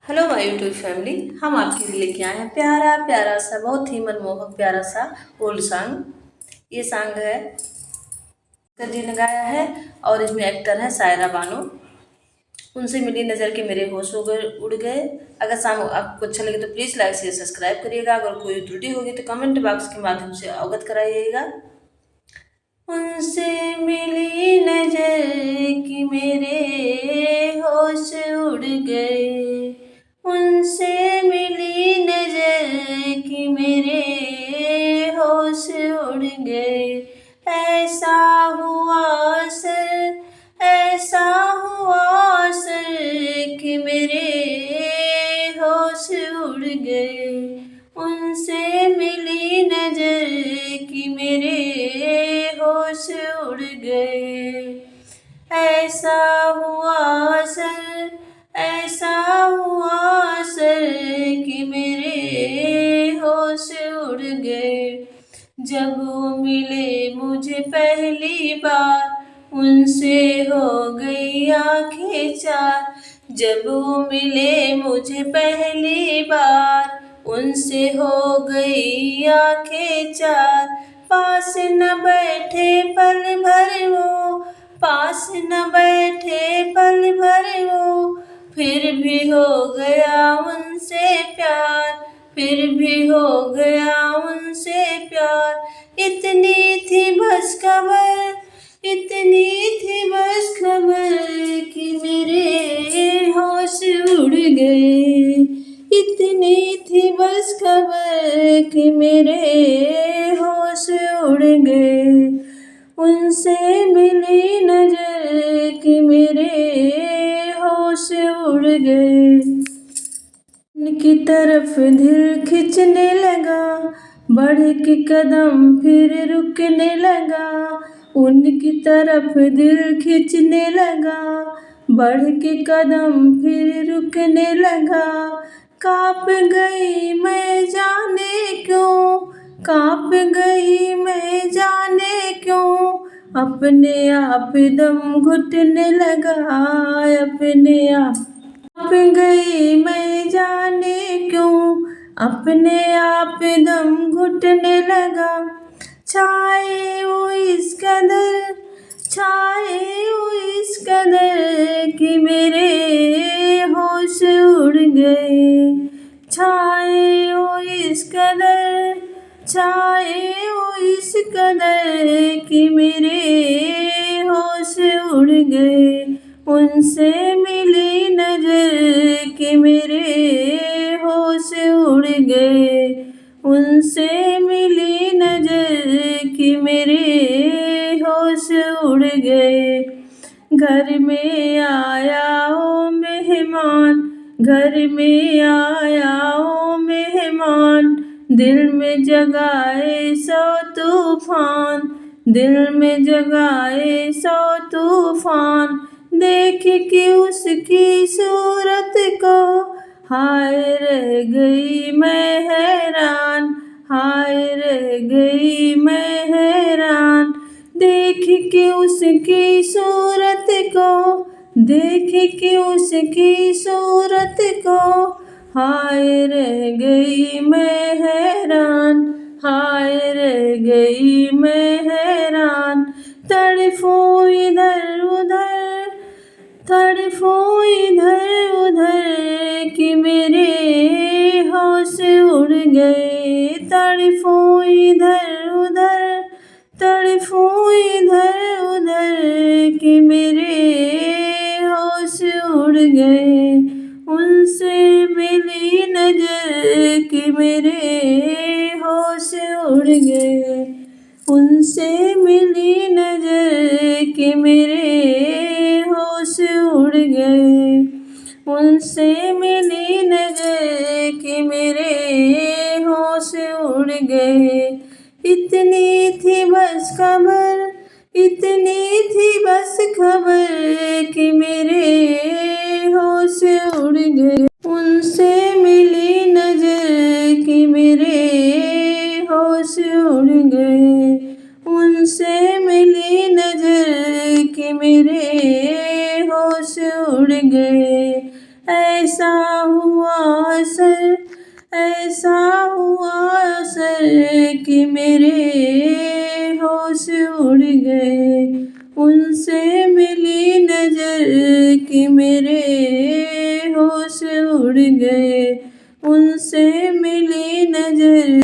Hello my YouTube family. हम आपके लिए लेके आए हैं प्यारा प्यारा सा, बहुत ही मनमोहक प्यारा सा ओल्ड सॉन्ग। ये सॉन्ग है जी ने गाया है और इसमें एक्टर है सायरा बानो। उनसे मिली नज़र के मेरे होश हो गए उड़ गए। अगर सॉन्ग आपको अच्छा लगे तो प्लीज़ लाइक शेयर सब्सक्राइब करिएगा। अगर कोई त्रुटि होगी तो कमेंट बॉक्स के माध्यम से अवगत कराइएगा। उनसे मिली नजर कि मेरे होश उड़ गए। उनसे मिली नजर कि मेरे होश उड़ गए। ऐसा हुआ सर, ऐसा हुआ सर कि मेरे होश उड़ गए। उनसे मिली नजर कि मेरे होश उड़ गए। ऐसा हुआ सर, ऐसा हुआ सर कि मेरे होश उड़ गए। जब वो मिले मुझे पहली बार, उनसे हो गई आंखें चार। जब वो मिले मुझे पहली बार, उनसे हो गई आंखें चार। पास न बैठे पल भर वो, पास न बैठे पल भर वो, फिर भी हो गया उनसे प्यार, फिर भी हो गया उनसे प्यार। इतनी थी बस खबर, इतनी थी बस खबर कि मेरे होश उड़ गए। इतनी थी बस खबर कि मेरे होश उड़ गए। उनसे मिली नजर कि मेरे होश उड़ गए। उनकी तरफ दिल खिंचने लगा, बढ़ के कदम फिर रुकने लगा। उनकी तरफ दिल खिंचने लगा, बढ़ के कदम फिर रुकने लगा। कांप गई मैं जाने क्यों, कांप गई मैं जाने क्यों। अपने आप दम घुटने लगा, अपने आप कांप गई मैं जाने क्यों। अपने आप दम घुटने लगा। छाए वो इस कदर, छाए वो इस कदर कि मेरे होश उड़ गए। छाए वो इस कदर, छाए वो इस कदर कि मेरे होश उड़ गए। उनसे मिली नजर कि मेरे होश उड़ गए। उनसे मिली नजर कि मेरे होश उड़ गए। घर में आया ओ मेहमान, घर में आया ओ मेहमान। दिल में जगाए सौ तूफान, दिल में जगाए सौ तूफान। देख के उसकी सूरत को हाय रह गई मैं हैरान, हाय रह गई मैं हैरान। देख के उसकी सूरत को, देख के उसकी सूरत को हाय रह गई मैं हैरान, हाय रह गई मैं हैरान। तड़फूं इधर उधर, तड़फूं इधर उधर कि मेरे होश उड़ गए। तड़फूं इधर उधर, तड़फूं इधर उधर कि मेरे होश उड़ गए। उनसे मिली नजर कि मेरे होश उड़ गए। उनसे मिली नजर कि मेरे होश उड़ गए। उनसे मिली नजर कि मेरे होश उड़ गए। इतनी थी बस खबर, इतनी थी बस खबर कि मेरे होश उड़ गए। उनसे मिली नजर कि मेरे होश उड़ गए। उनसे मिली नजर कि मेरे होश उड़ गए। ऐसा हुआ असर, ऐसा हुआ असर कि मेरे होश उड़ गए। उनसे मिली नजर कि मेरे होश उड़ गए। उनसे मिली नजर।